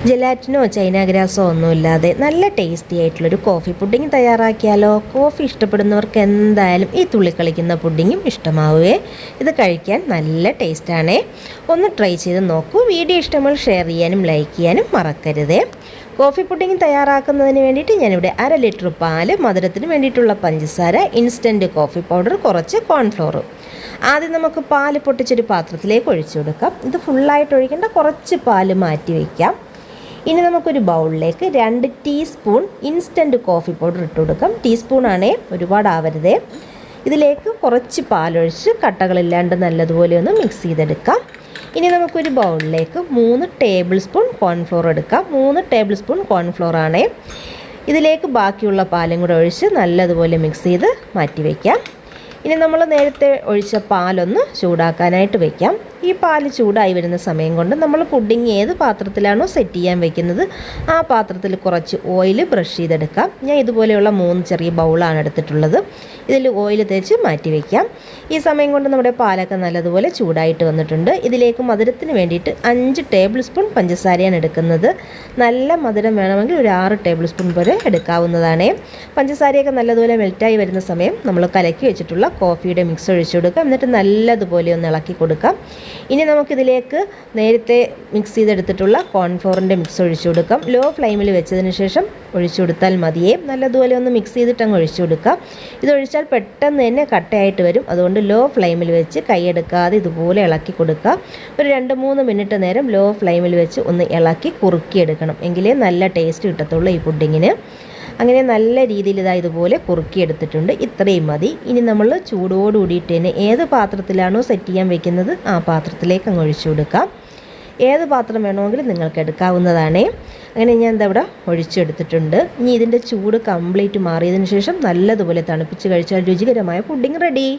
ജെലാറ്റിനോ China ഗ്രാസോ ഒന്നുമില്ലാതെ നല്ല tasty ആയിട്ടുള്ളൊരു കോഫി പുഡിംഗ് തയ്യാറാക്കിയാലോ. കോഫി ഇഷ്ടപ്പെടുന്നവർക്ക് എന്തായാലും ഈ തുള്ളിക്കളിക്കുന്ന പുഡിങ്ങും ഇഷ്ടമാവുകയെ. ഇത് കഴിക്കാൻ നല്ല ടേസ്റ്റാണേ. ഒന്ന് ട്രൈ ചെയ്ത് നോക്കൂ. വീഡിയോ ഇഷ്ടമുള്ള ഷെയർ ചെയ്യാനും ലൈക്ക് ചെയ്യാനും മറക്കരുതേ. കോഫി പുഡിംഗ് തയ്യാറാക്കുന്നതിന് വേണ്ടിയിട്ട് ഞാനിവിടെ 1/2 ലിറ്റർ പാല്, മധുരത്തിന് വേണ്ടിയിട്ടുള്ള പഞ്ചസാര, ഇൻസ്റ്റൻറ്റ് കോഫി പൗഡർ, കുറച്ച് കോൺഫ്ലോർ. ആദ്യം നമുക്ക് പാല് പൊട്ടിച്ചൊരു പാത്രത്തിലേക്ക് ഒഴിച്ചു കൊടുക്കാം. ഇത് ഫുള്ളായിട്ട് ഒഴിക്കേണ്ട, കുറച്ച് പാല് മാറ്റി വയ്ക്കാം. ഇനി നമുക്കൊരു ബൗളിലേക്ക് 2 ടീസ്പൂൺ ഇൻസ്റ്റൻറ്റ് കോഫി പൗഡർ ഇട്ട് കൊടുക്കാം. ടീസ്പൂണാണേ, ഒരുപാടാവരുതേ. ഇതിലേക്ക് കുറച്ച് പാലൊഴിച്ച് കട്ടകളില്ലാണ്ട് നല്ലതുപോലെ ഒന്ന് മിക്സ് ചെയ്തെടുക്കാം. ഇനി നമുക്കൊരു ബൗളിലേക്ക് 3 ടേബിൾ സ്പൂൺ കോൺഫ്ലോർ എടുക്കാം. 3 ടേബിൾ സ്പൂൺ കോൺഫ്ലോർ ആണേ. ഇതിലേക്ക് ബാക്കിയുള്ള പാലും കൂടെ ഒഴിച്ച് നല്ലതുപോലെ മിക്സ് ചെയ്ത് മാറ്റി വയ്ക്കാം. ഇനി നമ്മൾ നേരത്തെ ഒഴിച്ച പാലൊന്ന് ചൂടാക്കാനായിട്ട് വയ്ക്കാം. ഈ പാല് ചൂടായി വരുന്ന സമയം കൊണ്ട് നമ്മൾ പുഡിങ് ഏത് പാത്രത്തിലാണോ സെറ്റ് ചെയ്യാൻ വെക്കുന്നത് ആ പാത്രത്തിൽ കുറച്ച് ഓയിൽ ബ്രഷ് ചെയ്തെടുക്കാം. ഞാൻ ഇതുപോലെയുള്ള 3 ചെറിയ ബൗളാണ് എടുത്തിട്ടുള്ളത്. ഇതിൽ ഓയിൽ തേച്ച് മാറ്റി വയ്ക്കാം. ഈ സമയം കൊണ്ട് നമ്മുടെ പാലൊക്കെ നല്ലതുപോലെ ചൂടായിട്ട് വന്നിട്ടുണ്ട്. ഇതിലേക്ക് മധുരത്തിന് വേണ്ടിയിട്ട് 5 ടേബിൾ സ്പൂൺ പഞ്ചസാരയാണ് എടുക്കുന്നത്. നല്ല മധുരം വേണമെങ്കിൽ ഒരു 6 ടേബിൾ സ്പൂൺ വരെ എടുക്കാവുന്നതാണ്. പഞ്ചസാരയൊക്കെ നല്ലതുപോലെ മെൽറ്റായി വരുന്ന സമയം നമ്മൾ കലക്കി വെച്ചിട്ടുള്ള കോഫിയുടെ മിക്സ് ഒഴിച്ചു കൊടുക്കാം. എന്നിട്ട് നല്ലതുപോലെ ഒന്ന് ഇളക്കി കൊടുക്കാം. ഇനി നമുക്കിതിലേക്ക് നേരത്തെ മിക്സ് ചെയ്തെടുത്തിട്ടുള്ള കോൺഫ്ലോറിൻ്റെ മിക്സ് ഒഴിച്ചു കൊടുക്കാം. ലോ ഫ്ലെയിമിൽ വെച്ചതിന് ശേഷം ഒഴിച്ചു കൊടുത്താൽ മതിയേ. നല്ലതുപോലെ ഒന്ന് മിക്സ് ചെയ്തിട്ട് അങ്ങ് ഒഴിച്ചു കൊടുക്കാം. ഇതൊഴിച്ചാൽ പെട്ടെന്ന് തന്നെ കട്ടയായിട്ട് വരും. അതുകൊണ്ട് ലോ ഫ്ലെയിമിൽ വെച്ച് കൈയെടുക്കാതെ ഇതുപോലെ ഇളക്കി കൊടുക്കുക. ഒരു 2-3 മിനിറ്റ് നേരം ലോ ഫ്ലെയിമിൽ വെച്ച് ഒന്ന് ഇളക്കി കുറുക്കിയെടുക്കണം. എങ്കിലേ നല്ല ടേസ്റ്റ് കിട്ടത്തുള്ളൂ ഈ പുഡിങ്ങിന്. അങ്ങനെ നല്ല രീതിയിൽ ഇതുപോലെ കുറുക്കിയെടുത്തിട്ടുണ്ട്. ഇത്രയും മതി. ഇനി നമ്മൾ ചൂടോടുകൂടിയിട്ട് തന്നെ ഏത് പാത്രത്തിലാണോ സെറ്റ് ചെയ്യാൻ വെക്കുന്നത് ആ പാത്രത്തിലേക്ക് അങ്ങ് ഒഴിച്ചു കൊടുക്കാം. ഏത് പാത്രം വേണമെങ്കിലും നിങ്ങൾക്ക് എടുക്കാവുന്നതാണേ. അങ്ങനെ ഞാൻ ഇവിടെ ഒഴിച്ചെടുത്തിട്ടുണ്ട്. ഇനി ഇതിൻ്റെ ചൂട് കംപ്ലീറ്റ് മാറിയതിന് ശേഷം നല്ലതുപോലെ തണുപ്പിച്ച് കഴിച്ചാൽ രുചികരമായ പുഡിംഗ് റെഡി.